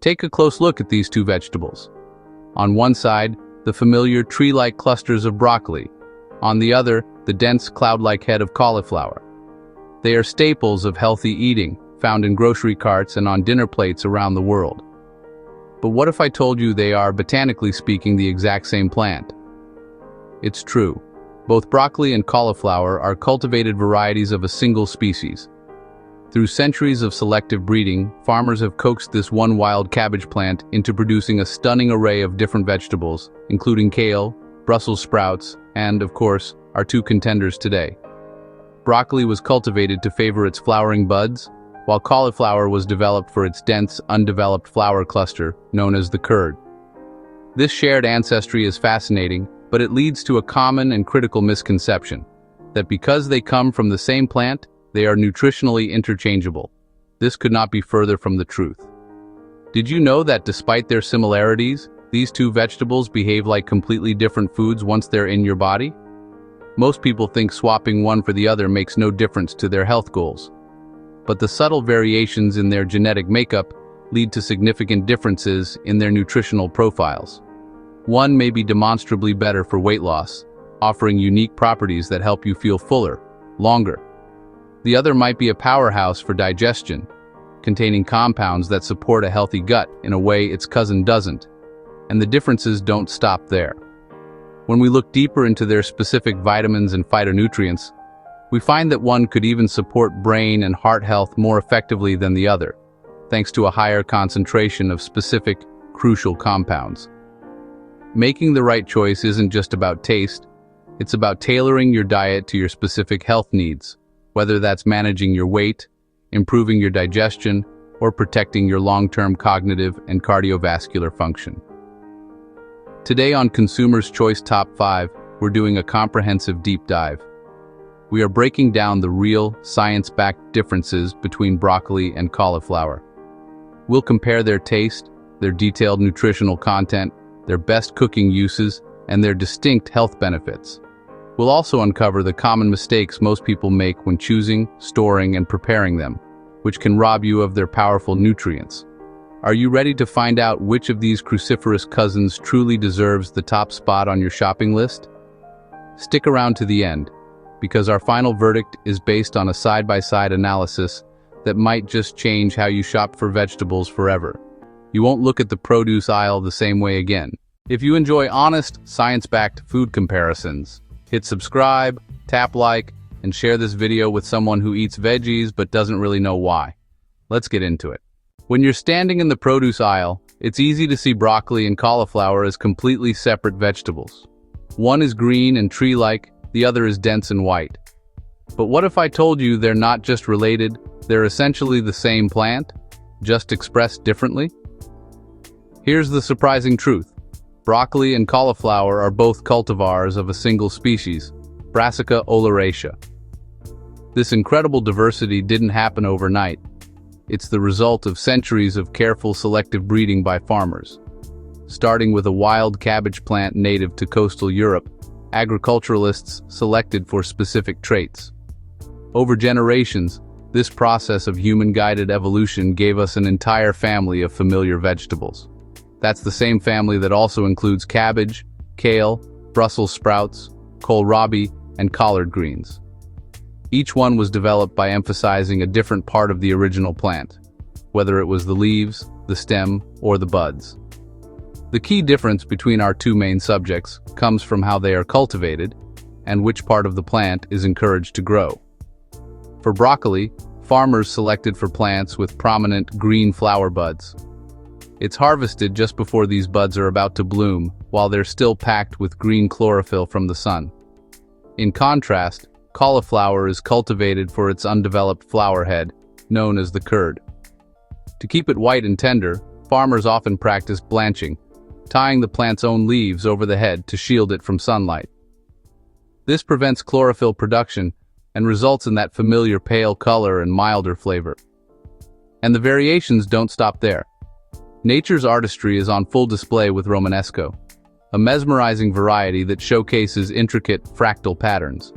Take a close look at these two vegetables. On one side, the familiar tree-like clusters of broccoli. On the other, the dense cloud-like head of cauliflower. They are staples of healthy eating, found in grocery carts and on dinner plates around the world. But what if I told you they are, botanically speaking, the exact same plant? It's true. Both broccoli and cauliflower are cultivated varieties of a single species. Through centuries of selective breeding, farmers have coaxed this one wild cabbage plant into producing a stunning array of different vegetables, including kale, Brussels sprouts, and, of course, our two contenders today. Broccoli was cultivated to favor its flowering buds, while cauliflower was developed for its dense, undeveloped flower cluster, known as the curd. This shared ancestry is fascinating, but it leads to a common and critical misconception, that because they come from the same plant, they are nutritionally interchangeable. This could not be further from the truth. Did you know that despite their similarities, these two vegetables behave like completely different foods once they're in your body? Most people think swapping one for the other makes no difference to their health goals. But the subtle variations in their genetic makeup lead to significant differences in their nutritional profiles. One may be demonstrably better for weight loss, offering unique properties that help you feel fuller, longer. The other might be a powerhouse for digestion, containing compounds that support a healthy gut in a way its cousin doesn't. And the differences don't stop there. When we look deeper into their specific vitamins and phytonutrients, we find that one could even support brain and heart health more effectively than the other, thanks to a higher concentration of specific, crucial compounds. Making the right choice isn't just about taste, it's about tailoring your diet to your specific health needs, whether that's managing your weight, improving your digestion, or protecting your long-term cognitive and cardiovascular function. Today on Consumer's Choice Top 5, we're doing a comprehensive deep dive. We are breaking down the real, science-backed differences between broccoli and cauliflower. We'll compare their taste, their detailed nutritional content, their best cooking uses, and their distinct health benefits. We'll also uncover the common mistakes most people make when choosing, storing, and preparing them, which can rob you of their powerful nutrients. Are you ready to find out which of these cruciferous cousins truly deserves the top spot on your shopping list? Stick around to the end, because our final verdict is based on a side-by-side analysis that might just change how you shop for vegetables forever. You won't look at the produce aisle the same way again. If you enjoy honest, science-backed food comparisons, hit subscribe, tap like, and share this video with someone who eats veggies but doesn't really know why. Let's get into it. When you're standing in the produce aisle, it's easy to see broccoli and cauliflower as completely separate vegetables. One is green and tree-like, the other is dense and white. But what if I told you they're not just related, they're essentially the same plant, just expressed differently? Here's the surprising truth. Broccoli and cauliflower are both cultivars of a single species, Brassica oleracea. This incredible diversity didn't happen overnight. It's the result of centuries of careful selective breeding by farmers. Starting with a wild cabbage plant native to coastal Europe, agriculturalists selected for specific traits. Over generations, this process of human-guided evolution gave us an entire family of familiar vegetables. That's the same family that also includes cabbage, kale, Brussels sprouts, kohlrabi, and collard greens. Each one was developed by emphasizing a different part of the original plant, whether it was the leaves, the stem, or the buds. The key difference between our two main subjects comes from how they are cultivated and which part of the plant is encouraged to grow. For broccoli, farmers selected for plants with prominent green flower buds. It's harvested just before these buds are about to bloom, while they're still packed with green chlorophyll from the sun. In contrast, cauliflower is cultivated for its undeveloped flower head, known as the curd. To keep it white and tender, farmers often practice blanching, tying the plant's own leaves over the head to shield it from sunlight. This prevents chlorophyll production and results in that familiar pale color and milder flavor. And the variations don't stop there. Nature's artistry is on full display with Romanesco, a mesmerizing variety that showcases intricate fractal patterns.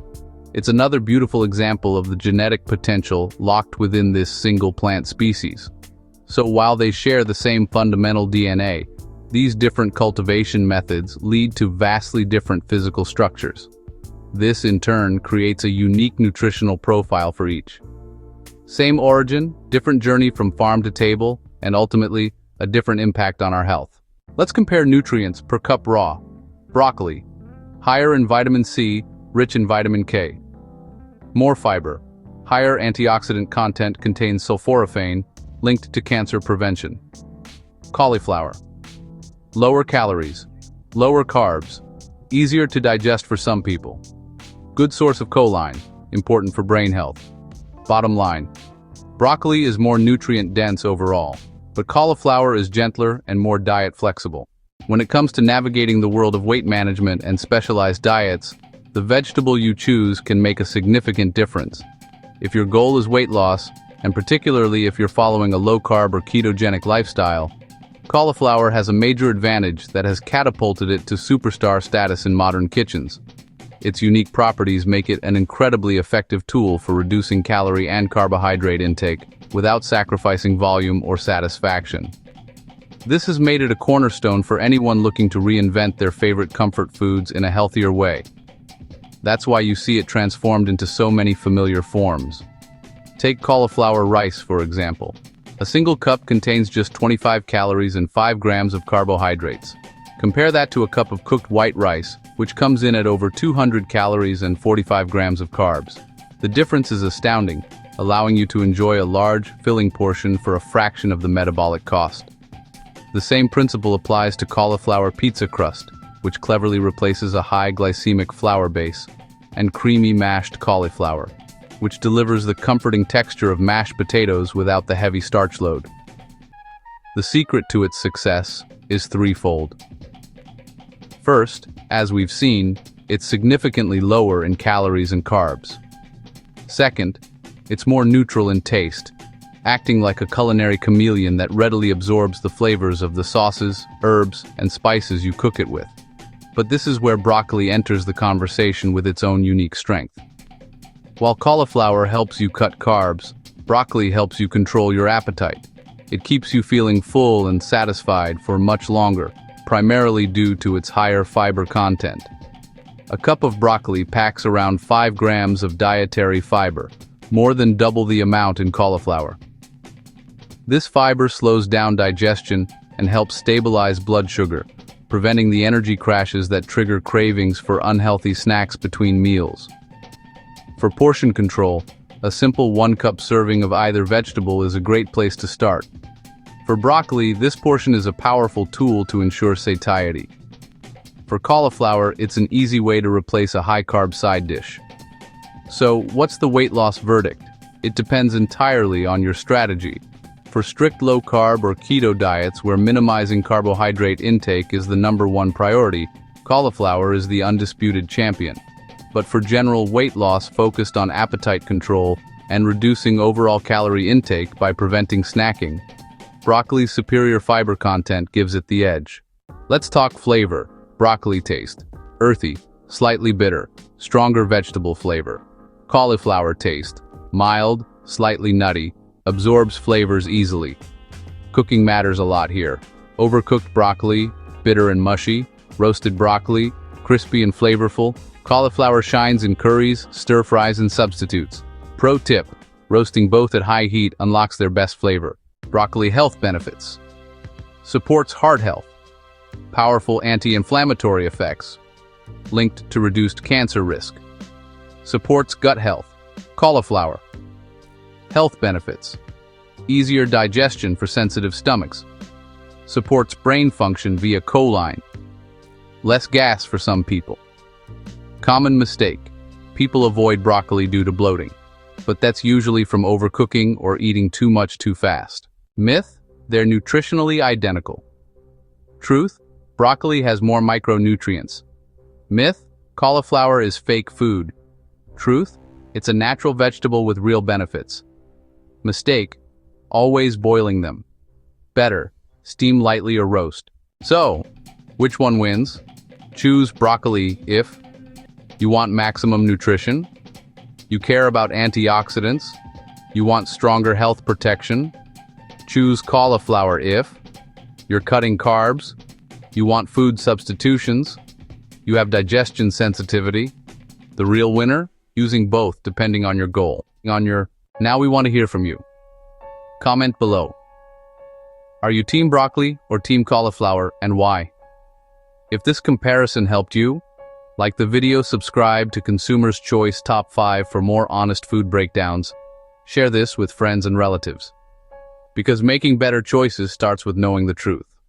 It's another beautiful example of the genetic potential locked within this single plant species. So while they share the same fundamental DNA, these different cultivation methods lead to vastly different physical structures. This, in turn, creates a unique nutritional profile for each. Same origin, different journey from farm to table, and ultimately, a different impact on our health. Let's compare nutrients per cup raw. Broccoli, higher in vitamin C, rich in vitamin K. More fiber, higher antioxidant content, contains sulforaphane, linked to cancer prevention. Cauliflower, lower calories, lower carbs, easier to digest for some people. Good source of choline, important for brain health. Bottom line, broccoli is more nutrient-dense overall, but cauliflower is gentler and more diet-flexible. When it comes to navigating the world of weight management and specialized diets, the vegetable you choose can make a significant difference. If your goal is weight loss, and particularly if you're following a low-carb or ketogenic lifestyle, cauliflower has a major advantage that has catapulted it to superstar status in modern kitchens. Its unique properties make it an incredibly effective tool for reducing calorie and carbohydrate intake without sacrificing volume or satisfaction. This has made it a cornerstone for anyone looking to reinvent their favorite comfort foods in a healthier way. That's why you see it transformed into so many familiar forms. Take cauliflower rice, for example. A single cup contains just 25 calories and 5 grams of carbohydrates. Compare that to a cup of cooked white rice, which comes in at over 200 calories and 45 grams of carbs. The difference is astounding, allowing you to enjoy a large, filling portion for a fraction of the metabolic cost. The same principle applies to cauliflower pizza crust, which cleverly replaces a high glycemic flour base, and creamy mashed cauliflower, which delivers the comforting texture of mashed potatoes without the heavy starch load. The secret to its success is threefold. First, as we've seen, it's significantly lower in calories and carbs. Second, it's more neutral in taste, acting like a culinary chameleon that readily absorbs the flavors of the sauces, herbs, and spices you cook it with. But this is where broccoli enters the conversation with its own unique strength. While cauliflower helps you cut carbs, broccoli helps you control your appetite. It keeps you feeling full and satisfied for much longer, primarily due to its higher fiber content. A cup of broccoli packs around 5 grams of dietary fiber, more than double the amount in cauliflower. This fiber slows down digestion and helps stabilize blood sugar, preventing the energy crashes that trigger cravings for unhealthy snacks between meals. For portion control, a simple 1-cup serving of either vegetable is a great place to start. For broccoli, this portion is a powerful tool to ensure satiety. For cauliflower, it's an easy way to replace a high-carb side dish. So, what's the weight loss verdict? It depends entirely on your strategy. For strict low-carb or keto diets where minimizing carbohydrate intake is the #1 priority, cauliflower is the undisputed champion. But for general weight loss focused on appetite control and reducing overall calorie intake by preventing snacking, broccoli's superior fiber content gives it the edge. Let's talk flavor. Broccoli taste: earthy, slightly bitter, stronger vegetable flavor. Cauliflower taste: mild, slightly nutty, absorbs flavors easily. Cooking matters a lot here. Overcooked broccoli, bitter and mushy. Roasted broccoli, crispy and flavorful. Cauliflower shines in curries, stir-fries, and substitutes. Pro tip: roasting both at high heat unlocks their best flavor. Broccoli health benefits: supports heart health, powerful anti-inflammatory effects, linked to reduced cancer risk. Supports gut health. Cauliflower health benefits: easier digestion for sensitive stomachs. Supports brain function via choline. Less gas for some people. Common mistake: people avoid broccoli due to bloating, but that's usually from overcooking or eating too much too fast. Myth: they're nutritionally identical. Truth: broccoli has more micronutrients. Myth: cauliflower is fake food. Truth: it's a natural vegetable with real benefits. Mistake: always boiling them. Better: steam lightly or roast. So, which one wins? Choose broccoli if you want maximum nutrition, you care about antioxidants, you want stronger health protection. Choose cauliflower if you're cutting carbs, you want food substitutions, you have digestion sensitivity. The real winner? Using both depending on your goal. Now we want to hear from you. Comment below. Are you team broccoli or team cauliflower, and why? If this comparison helped you, like the video, subscribe to Consumer's Choice Top 5 for more honest food breakdowns. Share this with friends and relatives. Because making better choices starts with knowing the truth.